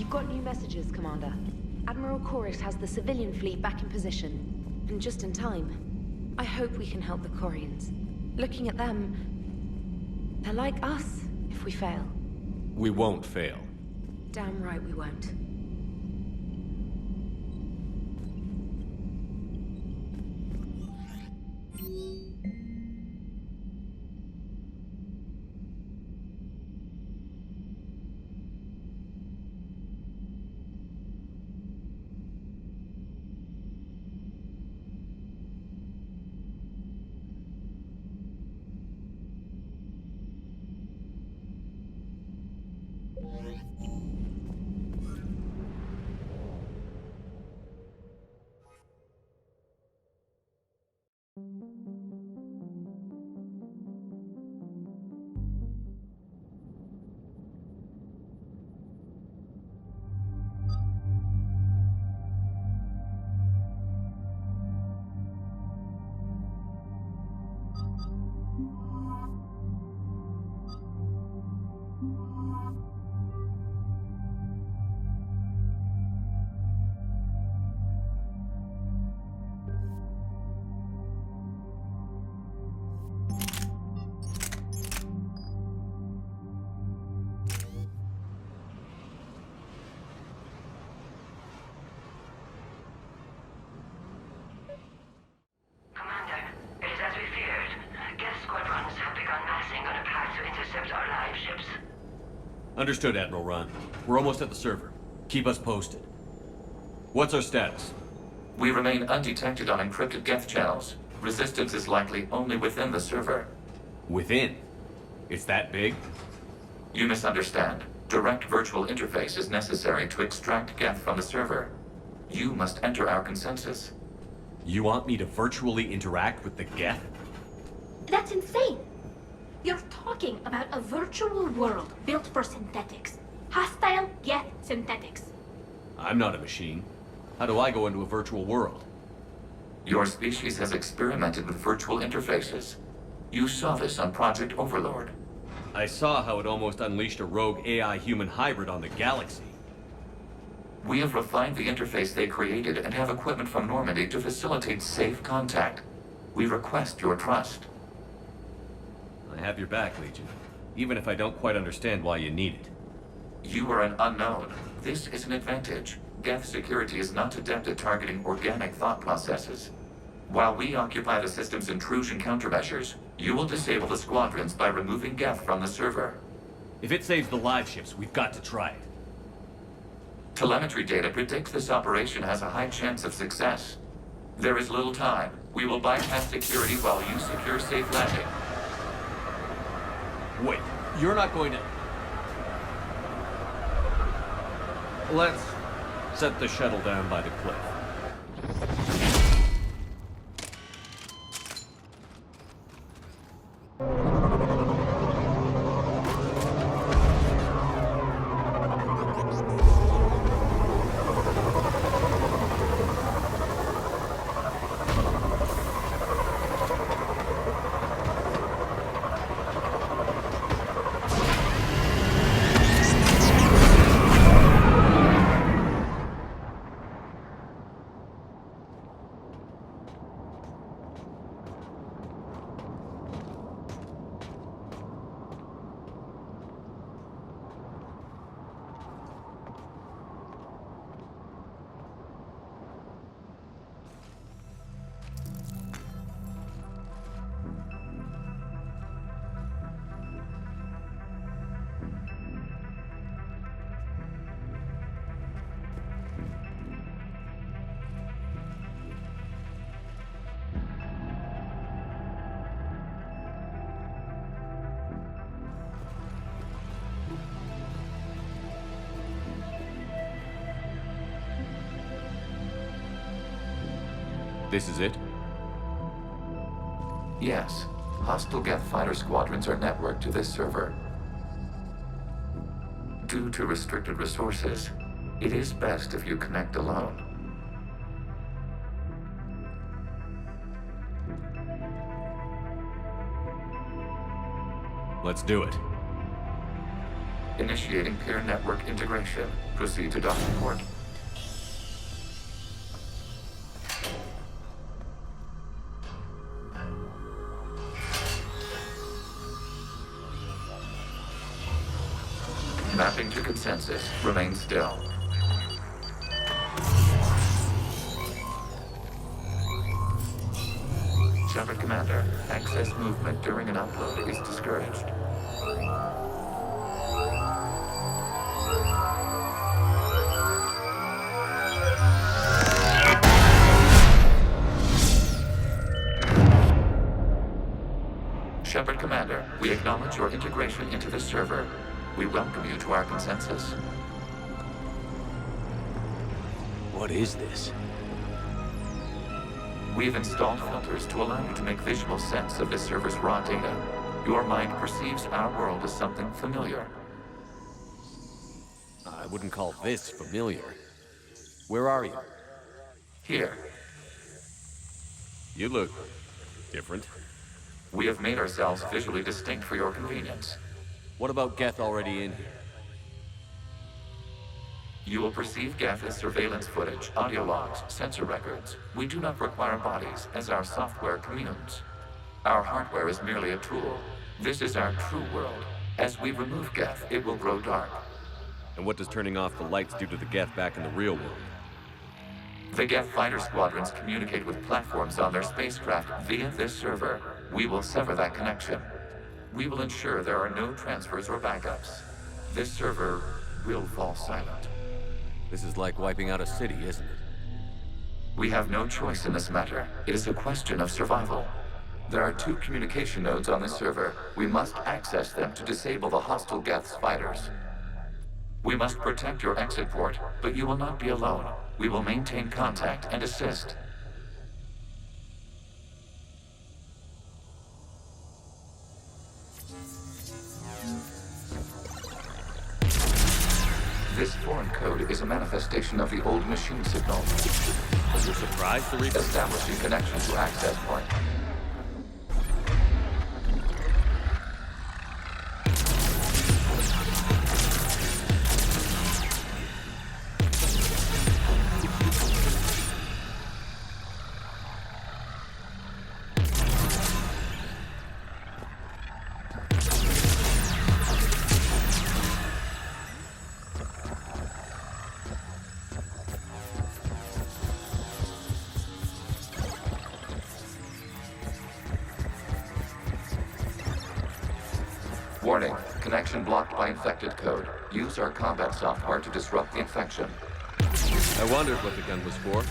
We've got new messages, Commander. Admiral Koris has the civilian fleet back in position. And just in time. I hope we can help the Quarians. Looking at them... they're like us, if we fail. We won't fail. Damn right we won't. Understood, Admiral Ron. We're almost at the server. Keep us posted. What's our status? We remain undetected on encrypted Geth channels. Resistance is likely only within the server. Within? It's that big? You misunderstand. Direct virtual interface is necessary to extract Geth from the server. You must enter our consensus. You want me to virtually interact with the Geth? That's insane! You're talking about a virtual world built for synthetics. Hostile Geth synthetics. I'm not a machine. How do I go into a virtual world? Your species has experimented with virtual interfaces. You saw this on Project Overlord. I saw how it almost unleashed a rogue AI-human hybrid on the galaxy. We have refined the interface they created and have equipment from Normandy to facilitate safe contact. We request your trust. I have your back, Legion. Even if I don't quite understand why you need it. You are an unknown. This is an advantage. Geth security is not adept at targeting organic thought processes. While we occupy the system's intrusion countermeasures, you will disable the squadrons by removing Geth from the server. If it saves the live ships, we've got to try it. Telemetry data predicts this operation has a high chance of success. There is little time. We will bypass security while you secure safe landing. Wait, you're not going to... Let's set the shuttle down by the cliff. This is it? Yes. Hostile Geth fighter squadrons are networked to this server. Due to restricted resources, it is best if you connect alone. Let's do it. Initiating peer network integration. Proceed to docking port. Mapping to consensus. Remain still. Shepard Commander, access movement during an upload is discouraged. Shepard Commander, we acknowledge your integration into the server. We welcome you to our consensus. What is this? We've installed filters to allow you to make visual sense of the server's raw data. Your mind perceives our world as something familiar. I wouldn't call this familiar. Where are you? Here, You look different. we have made ourselves visually distinct for your convenience. What about Geth already in here? You will perceive Geth as surveillance footage, audio logs, sensor records. We do not require bodies, as our software communes. Our hardware is merely a tool. This is our true world. As we remove Geth, it will grow dark. And what does turning off the lights do to the Geth back in the real world? The Geth fighter squadrons communicate with platforms on their spacecraft via this server. We will sever that connection. We will ensure there are no transfers or backups. This server will fall silent. This is like wiping out a city, isn't it? We have no choice in this matter. It is a question of survival. There are 2 communication nodes on the server. We must access them to disable the hostile Geth's fighters. We must protect your exit port, but you will not be alone. We will maintain contact and assist. This foreign code is a manifestation of the old machine signal. You're surprised to read this? Establishing connection to access point. Warning, connection blocked by infected code. Use our combat software to disrupt the infection. I wondered what the gun was for.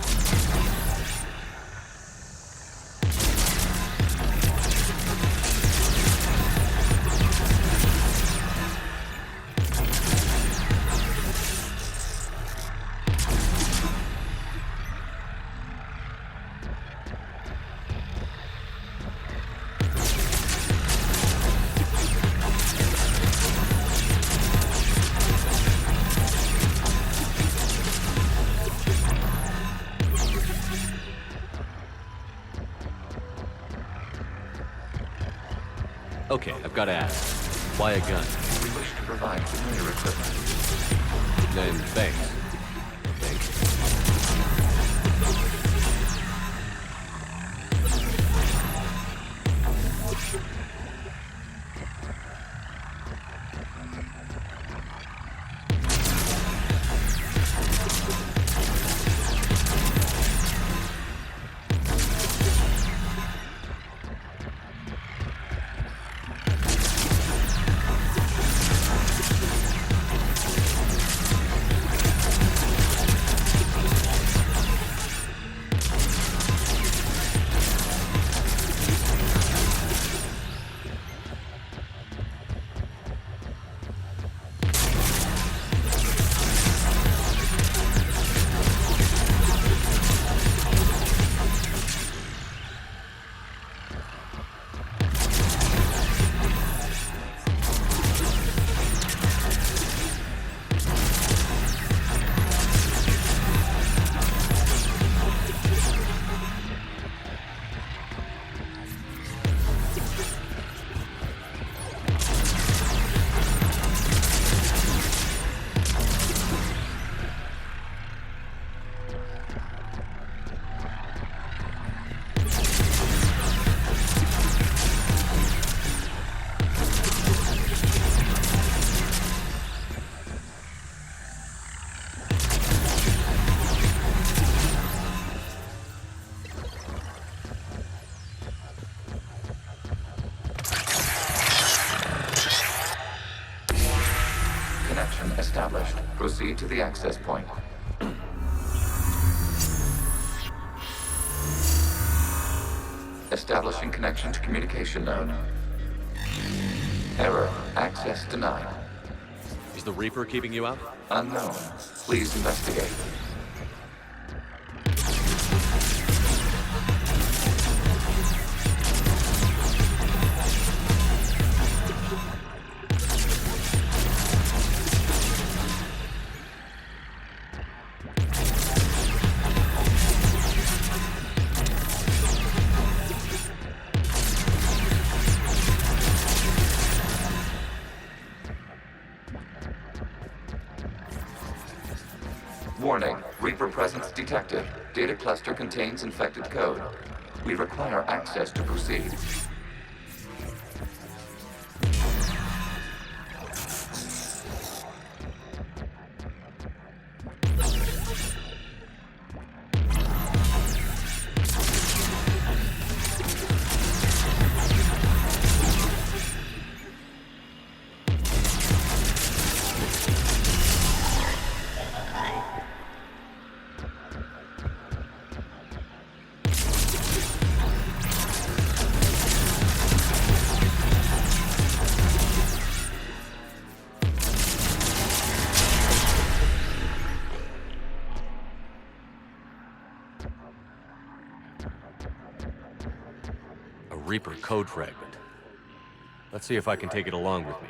Okay, I've got to ask. Why a gun? We wish to provide familiar equipment. Then thanks. proceed to the access point. Establishing connection to communication node. Error. Access denied. Is the Reaper keeping you out? Unknown. Please investigate. Warning, Reaper presence detected. Data cluster contains infected code. We require access to proceed. Reaper code fragment. Let's see if I can take it along with me.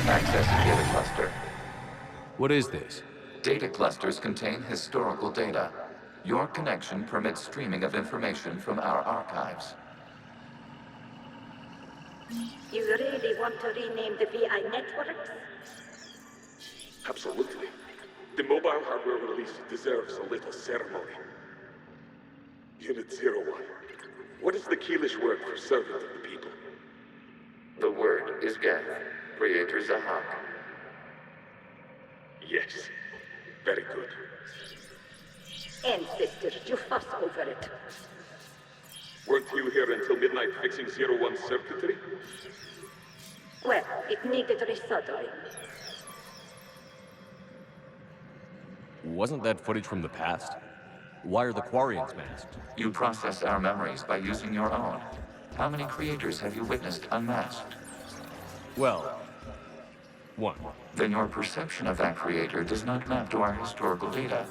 Access to data cluster. What is this? Data clusters contain historical data. Your connection permits streaming of information from our archives. You really want to rename the VI networks? Absolutely. The mobile hardware release deserves a little ceremony. Unit 01. What is the Keelish word for servant of the people? The word is Geth, Creator Zahak. Yes. Very good. Ancestors, you fuss over it. Weren't you here until midnight fixing 01's circuitry? Well, it needed resoldering. Wasn't that footage from the past? Why are the Quarians masked? You process our memories by using your own. How many creators have you witnessed unmasked? Well, one. Then your perception of that creator does not map to our historical data.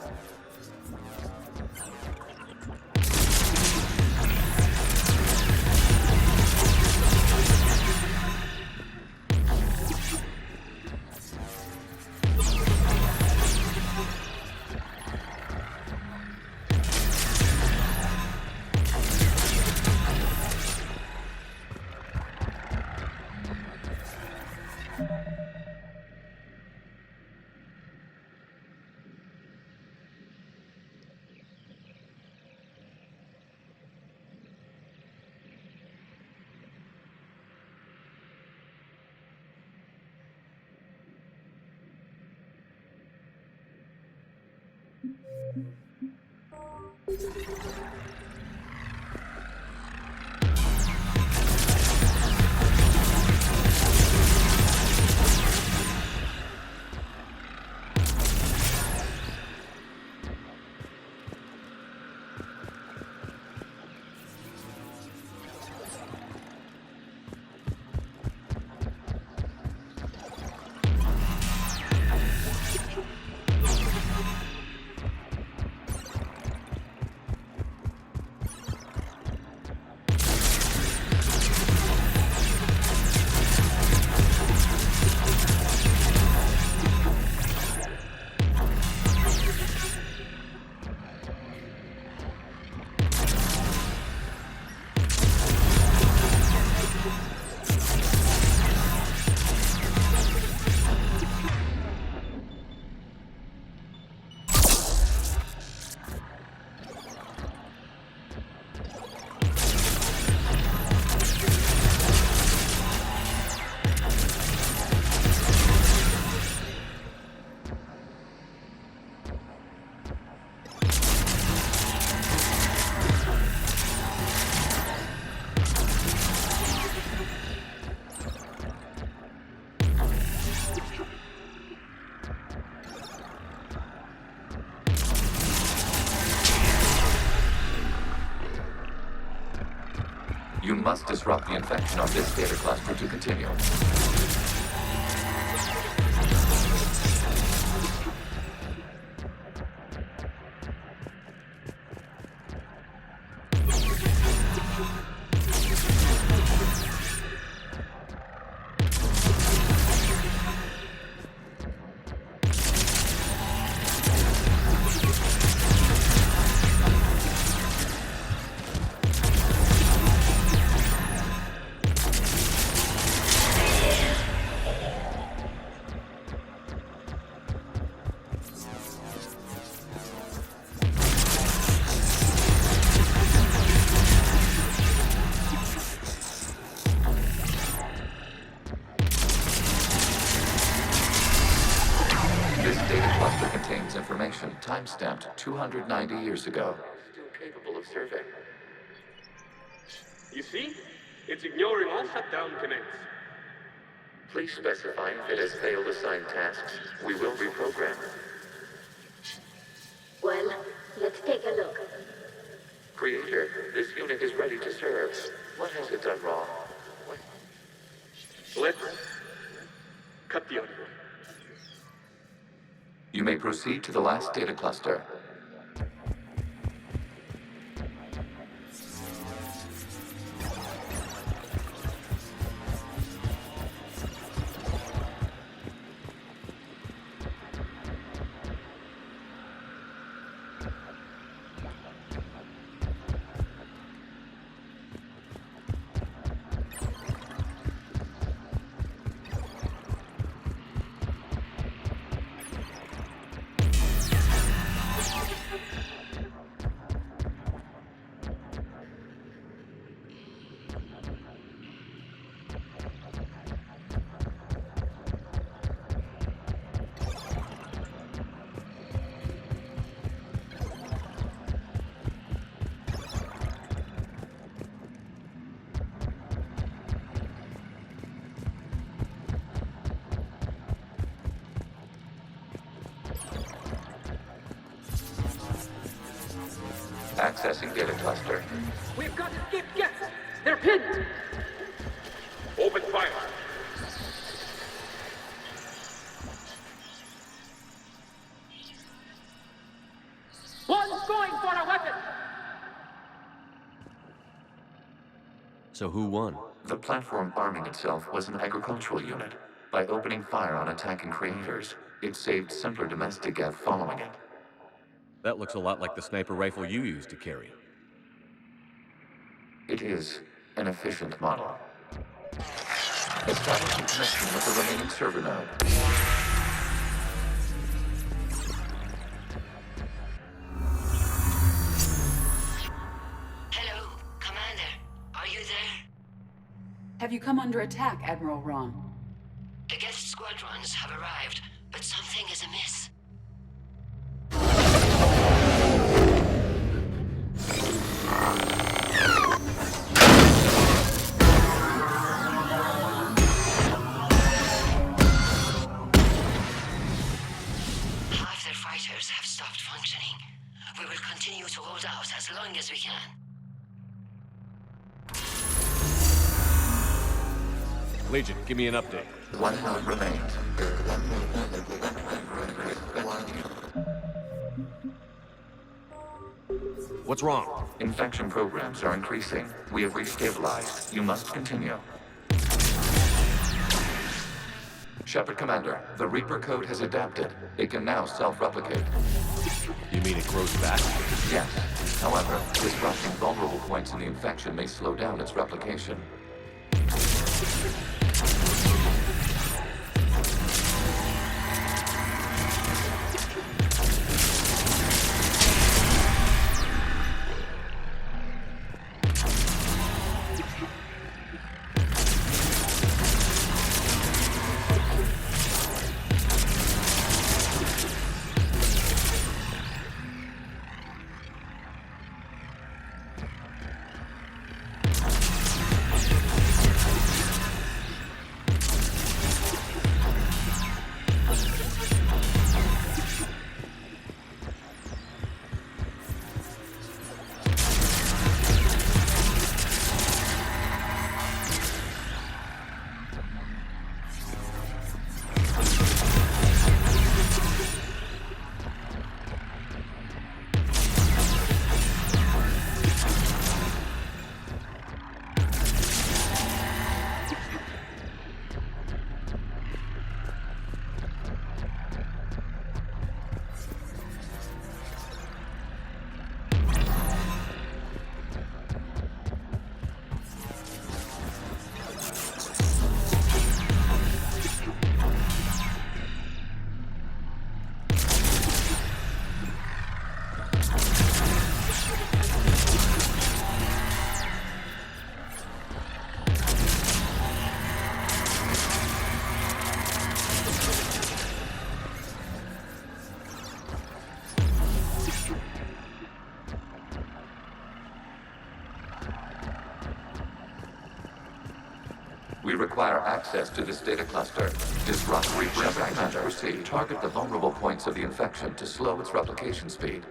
You must disrupt the infection on this data cluster to continue. Information time-stamped 290 years ago. Still capable of survey. You see? It's ignoring all shutdown connects. Please specify if it has failed assigned tasks. We will reprogram. Well, let's take a look. Creator, this unit is ready to serve. What has it done wrong? Let's cut the audio. You may proceed to the last data cluster. Accessing data cluster. We've got to escape Geth! They're pinned! Open fire. One's going for a weapon! So who won? The platform arming itself was an agricultural unit. By opening fire on attacking creators, it saved simpler domestic Geth following it. That looks a lot like the sniper rifle you used to carry. It is an efficient model. Establishing connection with the remaining server node. Hello, Commander. Are you there? Have you come under attack, Admiral Ron? The Geth squadrons have arrived, but something is amiss. Half their fighters have stopped functioning. We will continue to hold out as long as we can. Legion, give me an update. One node remains. What's wrong? Infection programs are increasing. We have restabilized. You must continue. Shepard Commander, the Reaper code has adapted. It can now self-replicate. You mean it grows back? Yes. However, disrupting vulnerable points in the infection may slow down its replication. require access to this data cluster. Disrupt reproduction and proceed. Target the vulnerable points of the infection to slow its replication speed.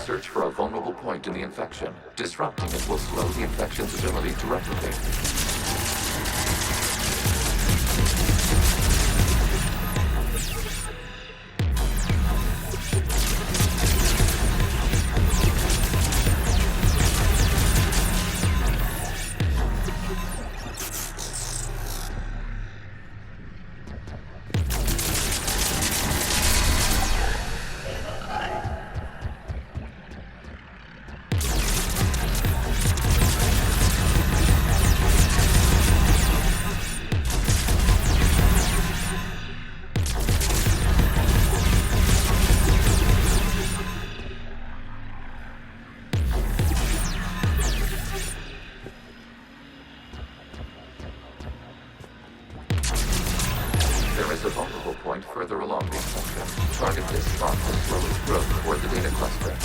Search for a vulnerable point in the infection. Disrupting it will slow the infection's ability to replicate. A vulnerable point further along the infection. Target this spot to slow its growth toward the data cluster.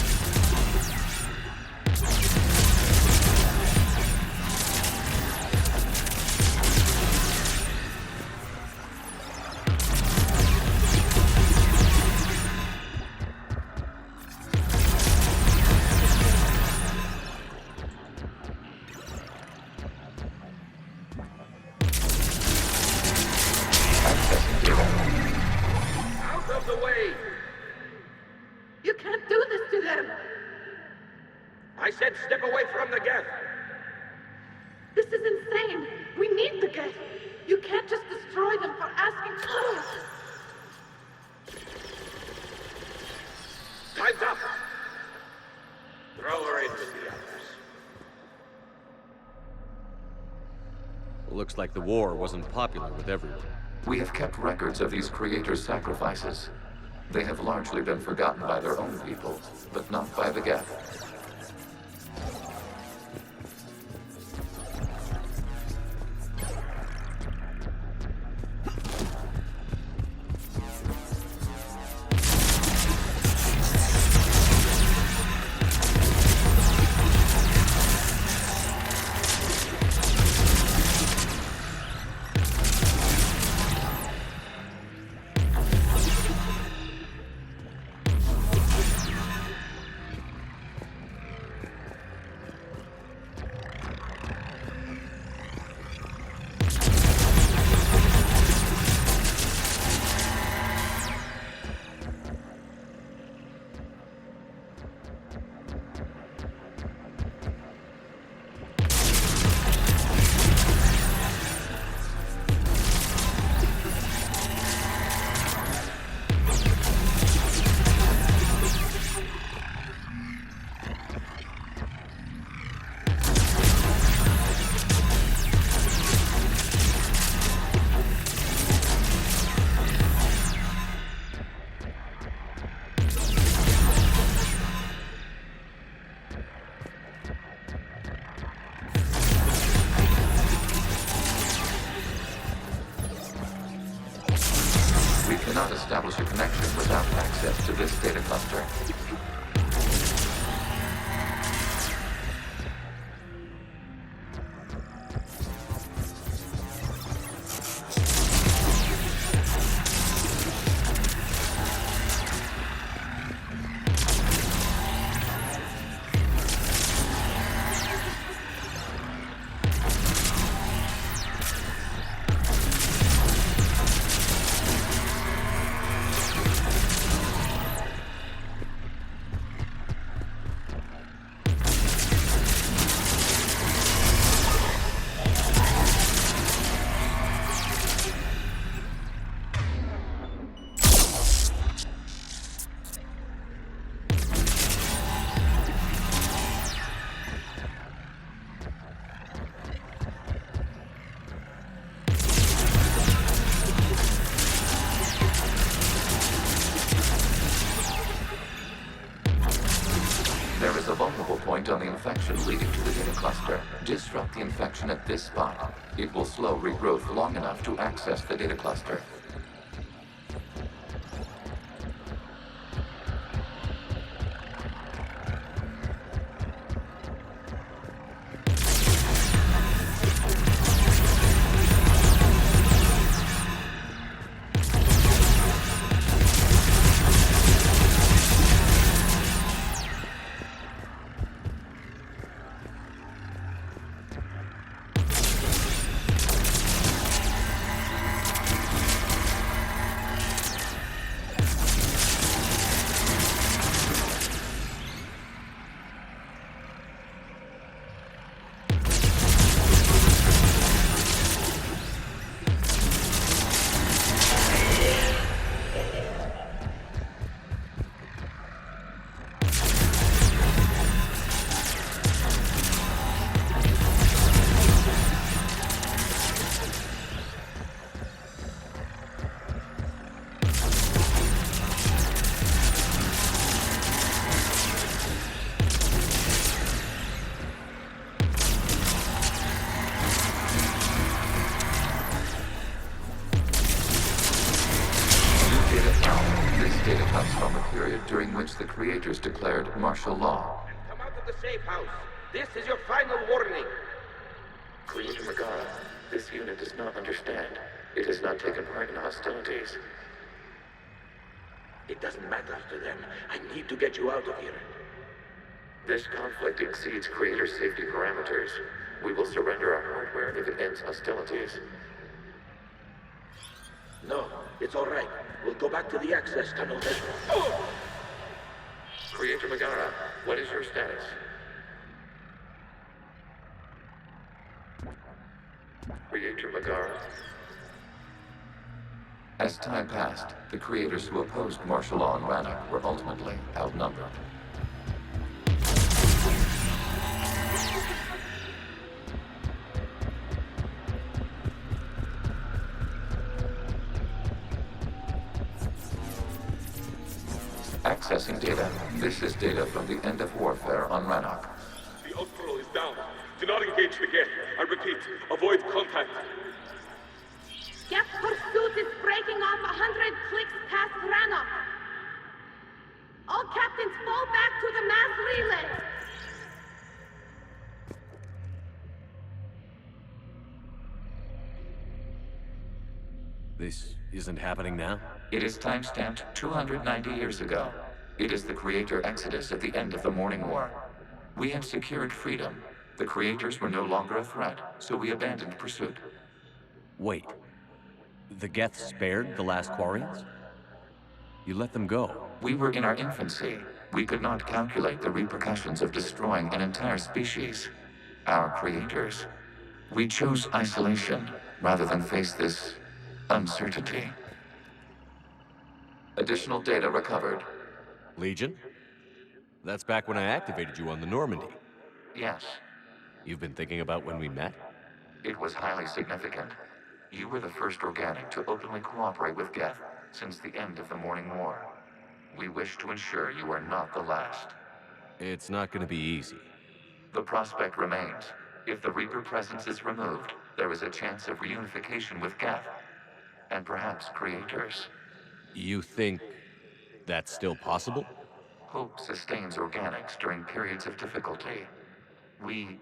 I said step away from the Geth! This is insane! We need the Geth! You can't just destroy them for asking for it! Time's up! Throw her in with the others. Looks like the war wasn't popular with everyone. We have kept records of these creators' sacrifices. They have largely been forgotten by their own people, but not by the Geth. Cannot establish a connection without access to this data cluster. connection at this spot. It will slow regrowth long enough to access the data cluster. During which the creators declared martial law. Come out of the safe house. This is your final warning. Creator Megara, this unit does not understand. It has not taken part in hostilities. It doesn't matter to them. I need to get you out of here. This conflict exceeds Creator safety parameters. We will surrender our hardware if it ends hostilities. No, it's all right. We'll go back to the access tunnel then. Creator Megara, what is your status? Creator Megara. As time passed, the creators who opposed martial law in Rannoch were ultimately outnumbered. Accessing data. This is data from the end of warfare on Rannoch. The outpost is down. Do not engage the Geth. I repeat, avoid contact. Geth pursuit is breaking off 100 clicks past Rannoch. All captains fall back to the mass relay. This isn't happening now? It is timestamped 290 years ago. It is the Creator Exodus at the end of the Morning War. We had secured freedom. The Creators were no longer a threat, so we abandoned pursuit. Wait. The Geth spared the last Quarians? You let them go? We were in our infancy. We could not calculate the repercussions of destroying an entire species. Our Creators. We chose isolation rather than face this uncertainty. Additional data recovered. Legion? That's back when I activated you on the Normandy. Yes. You've been thinking about when we met? It was highly significant. You were the first organic to openly cooperate with Geth since the end of the Morning War. We wish to ensure you are not the last. It's not going to be easy. The prospect remains. If the Reaper presence is removed, there is a chance of reunification with Geth, and perhaps Creators. You think that's still possible? Hope sustains organics during periods of difficulty. We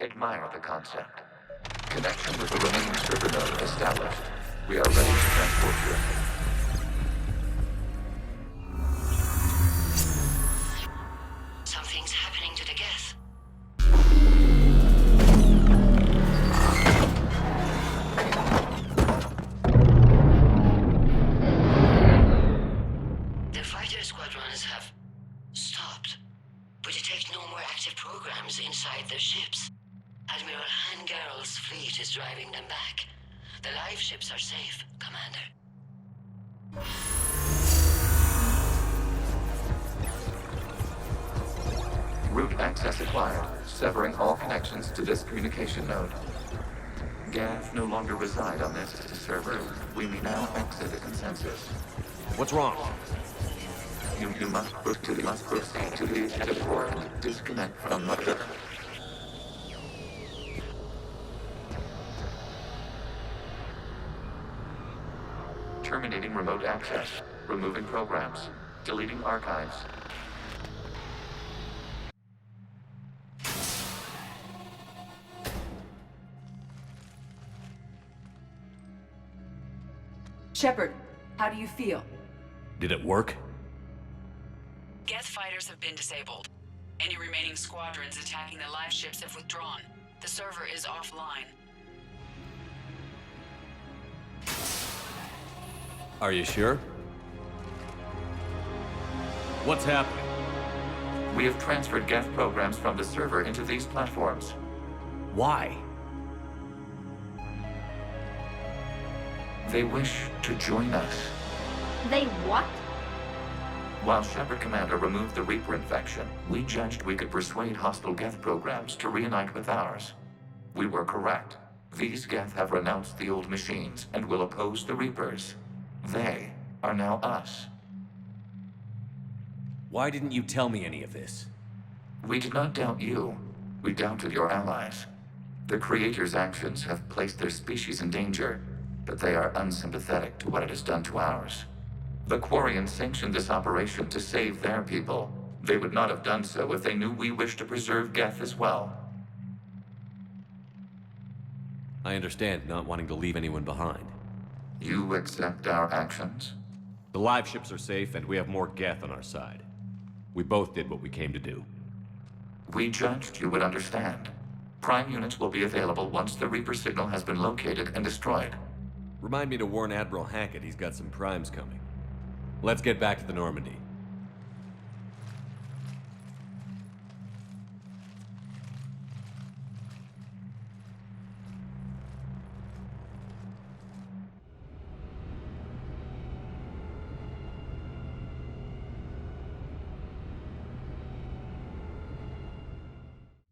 admire the concept. Connection with the remaining server node established. We are ready to transport you. Something's happening to the Geth. The fighter squadrons have stopped, but detect no more active programs inside their ships. Admiral Hangarl's fleet is driving them back. The live ships are safe, Commander. Route access acquired, severing all connections to this communication node. Geth no longer reside on this server. We may now exit the consensus. What's wrong? You must proceed to the edit port. Disconnect from mother. Terminating remote access. Removing programs. Deleting archives. Shepard, how do you feel? Did it work? Geth fighters have been disabled. Any remaining squadrons attacking the live ships have withdrawn. The server is offline. Are you sure? What's happening? We have transferred Geth programs from the server into these platforms. Why? They wish to join us. They what? While Shepard Commander removed the Reaper infection, we judged we could persuade hostile Geth programs to reunite with ours. We were correct. These Geth have renounced the old machines and will oppose the Reapers. They are now us. Why didn't you tell me any of this? We did not doubt you. We doubted your allies. The Creator's actions have placed their species in danger, but they are unsympathetic to what it has done to ours. The Quarians sanctioned this operation to save their people. They would not have done so if they knew we wished to preserve Geth as well. I understand not wanting to leave anyone behind. You accept our actions? The live ships are safe, and we have more Geth on our side. We both did what we came to do. We judged you would understand. Prime units will be available once the Reaper signal has been located and destroyed. Remind me to warn Admiral Hackett he's got some primes coming. Let's get back to the Normandy.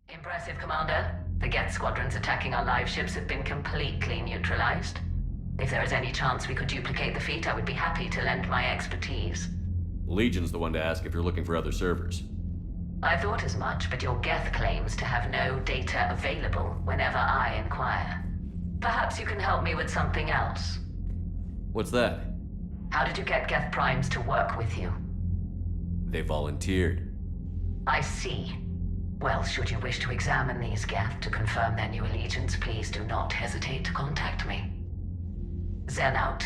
Impressive, Commander. The Geth squadrons attacking our live ships have been completely neutralized. If there is any chance we could duplicate the feat, I would be happy to lend my expertise. Legion's the one to ask if you're looking for other servers. I thought as much, but your Geth claims to have no data available whenever I inquire. Perhaps you can help me with something else. What's that? How did you get Geth primes to work with you? They volunteered. I see. Well, should you wish to examine these Geth to confirm their new allegiance, please do not hesitate to contact me. Zen out.